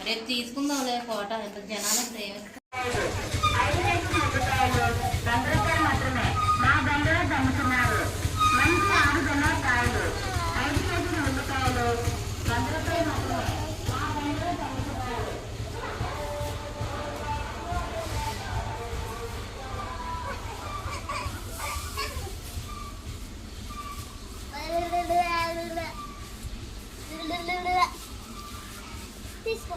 రేపు తీసుకుందాంలే ఫోటో ఎంత జనాలు తీసుకో.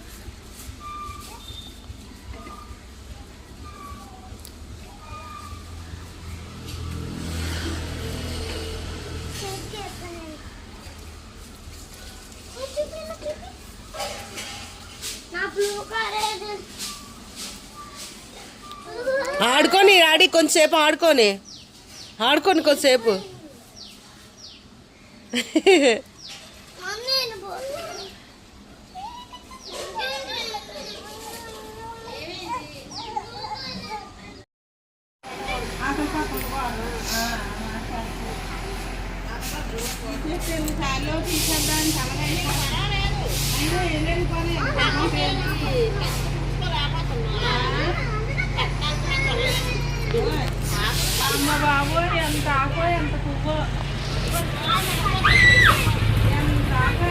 ఆడుకొని ఆడి కొంచెంసేపు ఆడుకొని కొంచెంసేపు. అమ్మ బాబు ఎంత ఆకో ఎంత పువ్వు ఎంత ఆకో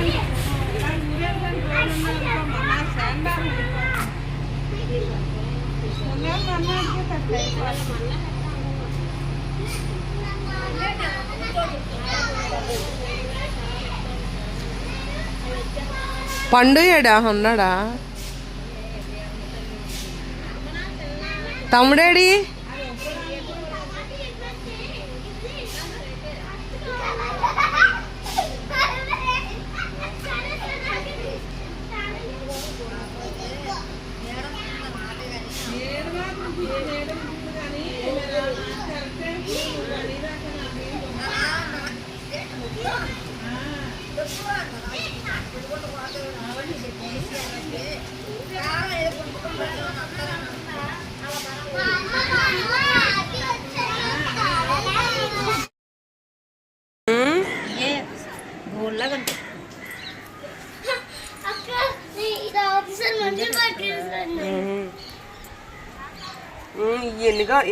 పండు ఏడా ఉన్నాడా? తమ్ముడేడి?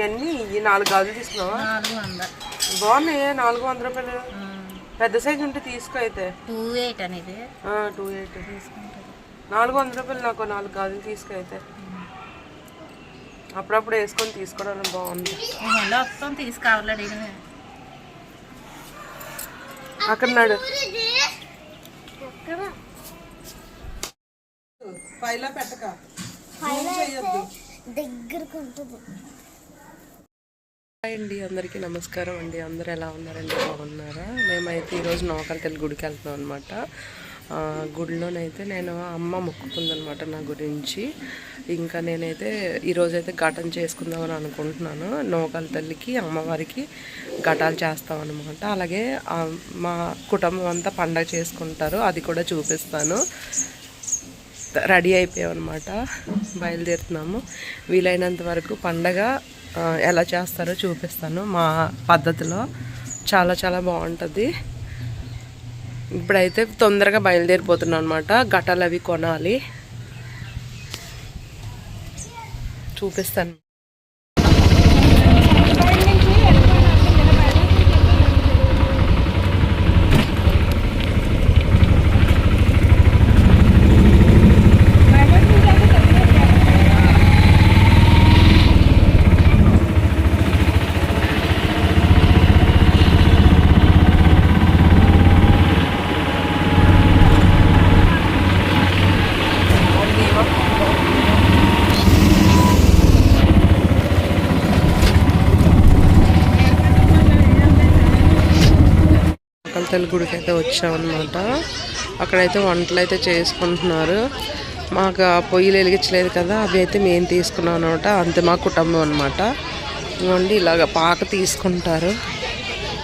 ఎన్ని 4 గాజులు తీసుకున్నావా? బాగున్నాయి. 400 రూపాయలు. పెద్ద సైజు ఉంటే తీసుకో. అయితే 28 అనేది 28 400 రూపాయలు. నాకు 4 గాజులు తీసుకో. అయితే అప్పుడప్పుడు వేసుకొని తీసుకోవడం బాగుంది. తీసుకోవాలి అక్కడన్నాడు. పైలో పెట్టక దగ్గరకు ఉంటుంది. హాయ్ అండి, అందరికీ నమస్కారం అండి. అందరూ ఎలా ఉన్నారండి? బాగున్నారా? మేమైతే ఈరోజు నోకలకెళ్ళి గుడికి వెళ్తున్నాం అనమాట. గుడిలోనైతే నేను అమ్మ మొక్కుకుందనమాట నా గురించి. ఇంకా నేనైతే ఈరోజైతే ఘటన చేసుకుందామని అనుకుంటున్నాను. నోకల తల్లికి అమ్మవారికి ఘటాలు చేస్తామన్నమాట. అలాగే మా కుటుంబం అంతా పండగ చేసుకుంటారు, అది కూడా చూపిస్తాను. రెడీ అయిపోయామన్నమాట, బయలుదేరుతున్నాము. వీలైనంత వరకు పండగ ఎలా చేస్తారో చూపిస్తాను మా పద్ధతిలో. చాలా చాలా బాగుంటుంది. ఇప్పుడైతే తొందరగా బయలుదేరిపోతున్నాను అనమాట. ఘటాలు అవి కొనాలి, చూపిస్తాను. తల్లి గుడికి అయితే వచ్చామన్నమాట. అక్కడైతే వంటలు అయితే చేసుకుంటున్నారు. మాకు ఆ పొయ్యిలు వెలిగించలేదు కదా, అవి అయితే మేము తీసుకున్నాం అనమాట. అంతే మా కుటుంబం అనమాట. ఇవ్వండి ఇలాగ పాక తీసుకుంటారు.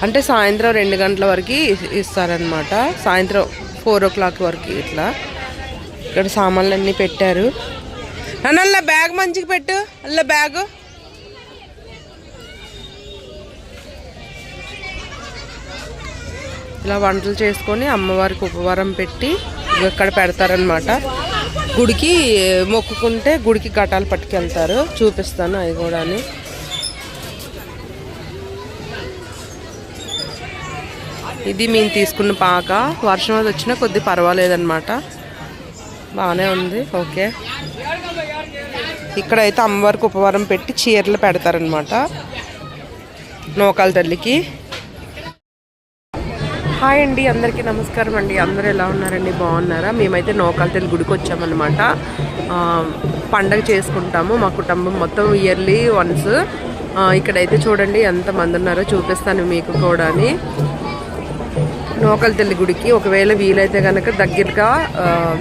అంటే సాయంత్రం 2 గంటల వరకు ఇస్తారనమాట. సాయంత్రం 4 o'clock వరకు ఇట్లా. ఇక్కడ సామాన్లు అన్నీ పెట్టారు. అలా బ్యాగ్ మంచిగా పెట్టు. అలా బ్యాగు ఇలా వంటలు చేసుకొని అమ్మవారికి ఉపవారం పెట్టి ఇక్కడ పెడతారనమాట. గుడికి మొక్కుకుంటే గుడికి ఘటాలు పట్టుకెళ్తారు. చూపిస్తాను అవి కూడా. ఇది మేము తీసుకున్న పాక. వర్షం అది వచ్చినా కొద్ది పర్వాలేదన్నమాట, బాగానే ఉంది. ఓకే, ఇక్కడైతే అమ్మవారికి ఉపవారం పెట్టి చీరలు పెడతారనమాట నూకాల తల్లికి. హాయ్ అండి, అందరికీ నమస్కారం అండి. అందరూ ఎలా ఉన్నారండి? బాగున్నారా? మేమైతే నూకాల తల్లి గుడికి వచ్చామన్నమాట. పండగ చేసుకుంటాము మా కుటుంబం మొత్తం ఇయర్లీ వన్స్. ఇక్కడైతే చూడండి ఎంతమంది ఉన్నారో చూపిస్తాను మీకు కూడా. నూకాల తల్లి గుడికి ఒకవేళ వీలైతే కనుక దగ్గరగా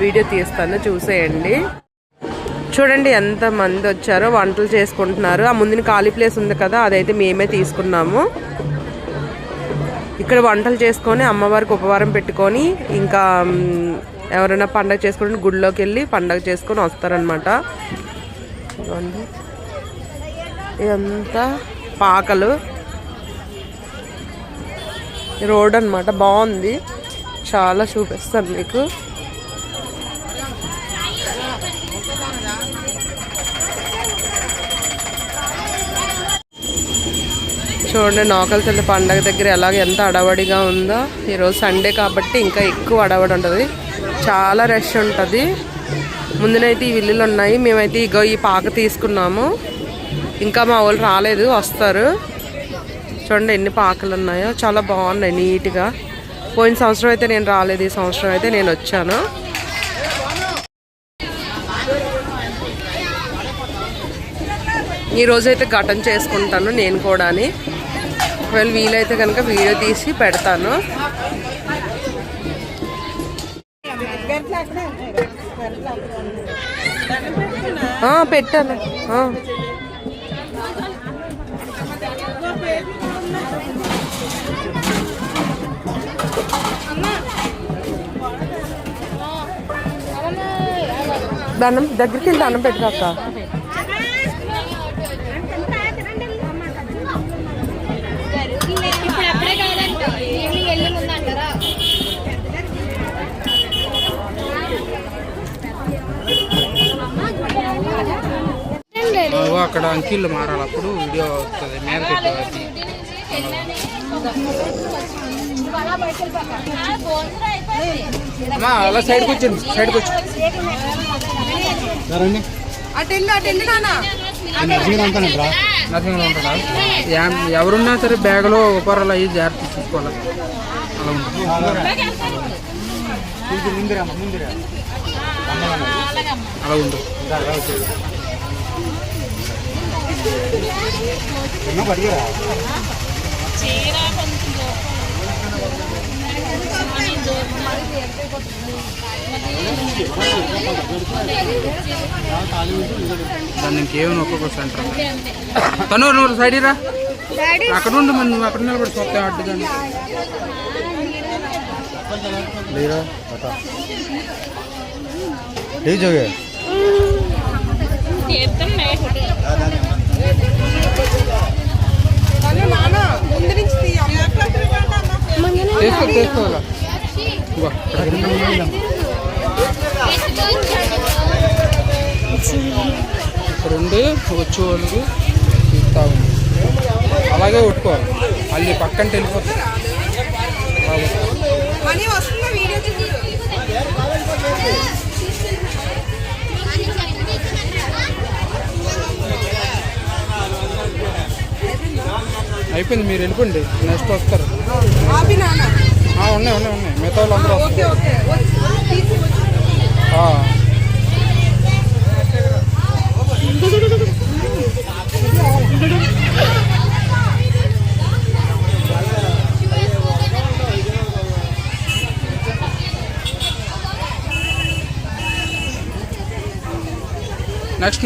వీడియో తీస్తాను, చూసేయండి. చూడండి ఎంతమంది వచ్చారో, వంటలు చేసుకుంటున్నారు. ఆ ముందున ఖాళీ ప్లేస్ ఉంది కదా, అదైతే మేమే తీసుకున్నాము. ఇక్కడ వంటలు చేసుకొని అమ్మవారికి ఉపవారం పెట్టుకొని ఇంకా ఎవరైనా పండగ చేసుకుంటే గుడిలోకి వెళ్ళి పండగ చేసుకొని వస్తారనమాట. ఇదంతా పాకలు రోడ్ అనమాట, బాగుంది. చాలా చూపిస్తాను మీకు. చూడండి నూకాల తల్లి పండగ దగ్గర ఎలాగ ఎంత అడవడిగా ఉందో. ఈరోజు సండే కాబట్టి ఇంకా ఎక్కువ అడవడి ఉంటుంది, చాలా రష్ ఉంటుంది. ముందునైతే ఈ విల్లులు ఉన్నాయి, మేమైతే ఇగో ఈ పాక తీసుకున్నాము. ఇంకా మా వాళ్ళు రాలేదు, వస్తారు. చూడండి ఎన్ని పాకలు ఉన్నాయో, చాలా బాగున్నాయి నీట్గా. పోయిన సంవత్సరం అయితే నేను రాలేదు, ఈ సంవత్సరం అయితే నేను వచ్చాను. ఈరోజైతే ఘటన చేసుకుంటాను నేను కూడా. ఒకవేళ వీలైతే కనుక వీడియో తీసి పెడతాను. పెట్టాను. దండం దగ్గరికి వెళ్ళి దండం పెట్టుకోక. అక్కడ అంకిళ్ళు మారాలి, అప్పుడు వీడియో వస్తుంది. మీద పెట్టి అలా సైడ్కి వచ్చింది, సైడ్కి వచ్చి నరసింహ ఉంటాడా? ఎవరున్నా సరే బ్యాగ్లో ఉపరాలు అయ్యి జాగ్రత్త చూసుకోవాలి. అలా ఉంటుంది. అలా ఉంటుంది. దాన్ని ఇంకేమైనా ఒక్కొక్క సెంటర్ తను నువ్వు సైడ్ రా, అక్కడ ఉండి మరి నువ్వు అక్కడ నిలబడి చూస్తే అడ్డుగాని లేరా తీసుకోవాలా. రెండు వచ్చే వాళ్ళకి తీస్తా ఉంది, అలాగే కొట్టుకోవాలి. మళ్ళీ పక్కన వెళ్ళిపోతుంది. అయిపోయింది, మీరు వెళ్ళిపోండి, నెక్స్ట్ వస్తారు. ఉన్నాయి ఉన్నాయి ఉన్నాయి, మిగతా వాళ్ళు అందరూ వస్తారు.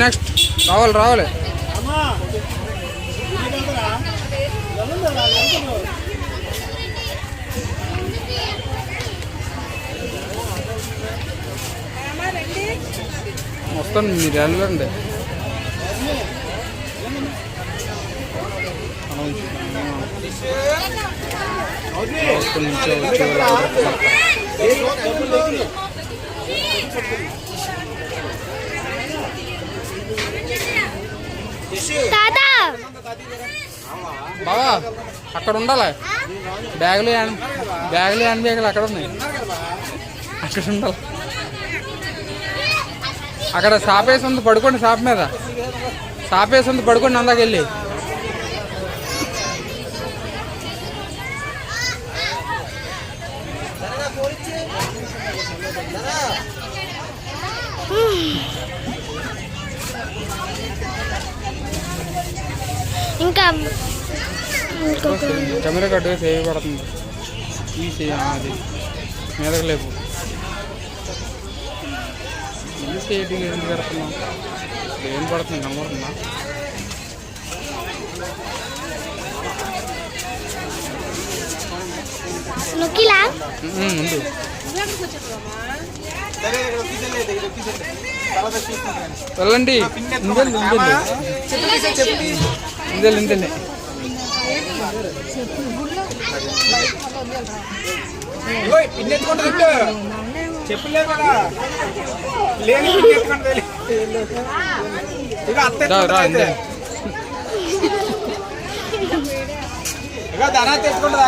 నెక్స్ట్ రావాలి వస్తాను, మీరు వెళ్ళండి. బావా అక్కడ ఉండాలి, బ్యాగులు హ్యాండ్ బ్యాగులు అక్కడ ఉన్నాయి, అక్కడ ఉండాలి. అక్కడ సాపేసి ఉంది, పడుకోండి. సాప్ మీద సాపేసి ఉంది, పడుకోండి. అందాక వెళ్ళి ఇంకా కెమెరా కట్టుగా సేవ్ పడుతుంది. అది మీదకి లేపు సేటింగ్ ఎందుకు పెడుతున్నాం? ఏం పడుతుంది కనబడుతుందా? ముందు వెళ్ళండి. ఇందెల్లి చెప్పలేదు కదా, దానా తెచ్చుకుంటా.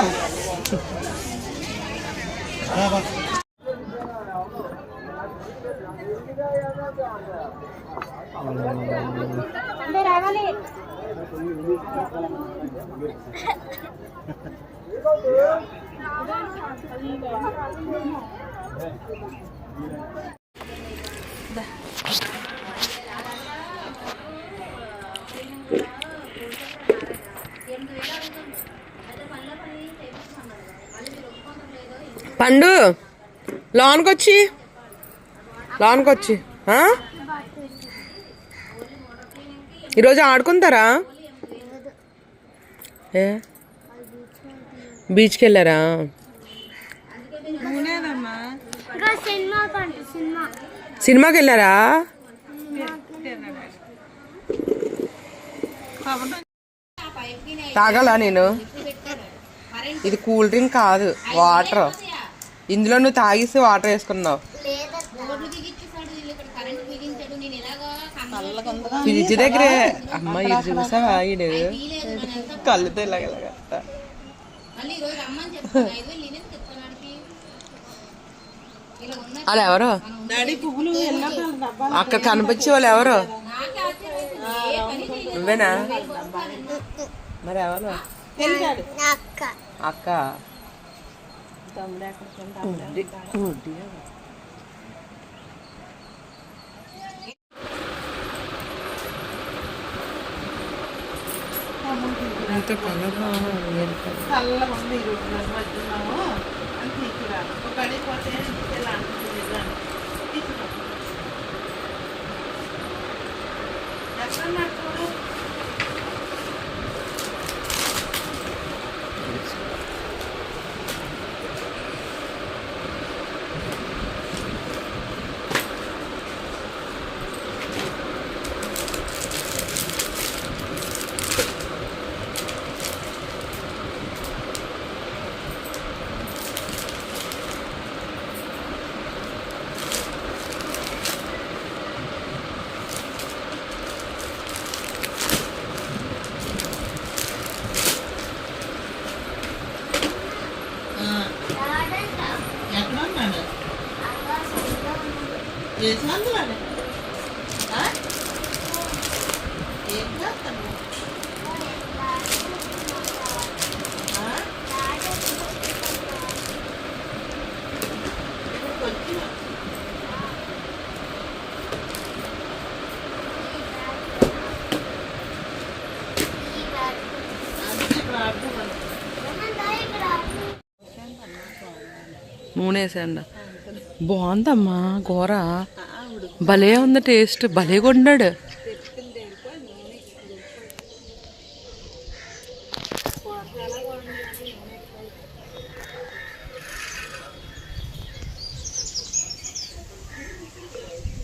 పండు లోన్కొచ్చి ఈరోజు ఆడుకుంటారా? ఏ బీచ్కి వెళ్ళారా? సినిమాకి వెళ్ళారా? తాగాలా నేను? ఇది కూల్ డ్రింక్ కాదు, వాటర్. ఇందులో నువ్వు తాగిస్తే వాటర్ వేసుకున్నావు. ఫ్రిడ్జ్ దగ్గరే అమ్మ, ఇది చూసావా? ఈడు కళ్ళుతో ఇలాగెలాగ వాళ్ళు ఎవరు అక్కడ కనిపించే వాళ్ళు ఎవరు? నువ్వేనా? మరి ఎవరు? అక్క అంత కలర్ నూనె వేసేయండి. బాగుందమ్మా కూర, భలే ఉంది టేస్ట్, భలే కొన్నాడు.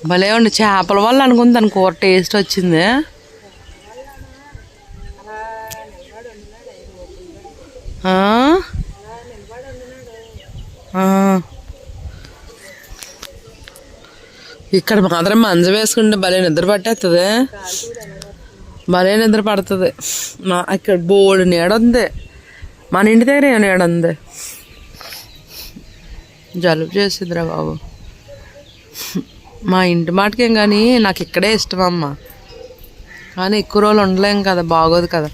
భలే ఉండి చేపల వల్ల అనుకుంది దాని కూర టేస్ట్ వచ్చింది. ఇక్కడ మాత్రం మంచం వేసుకుంటే భలే నిద్ర పట్టేస్తుంది, భలే నిద్ర పడుతుంది. ఇక్కడ బోర్డు నీడ ఉంది, మన ఇంటి దగ్గర ఏ నీడ ఉంది. జలుబు చేసిద్దిరా బాబు. మా ఇంటి మాటకేం కానీ నాకు ఇక్కడే ఇష్టం అమ్మ, కానీ ఎక్కువ రోజులు ఉండలేం కదా, బాగోదు కదా.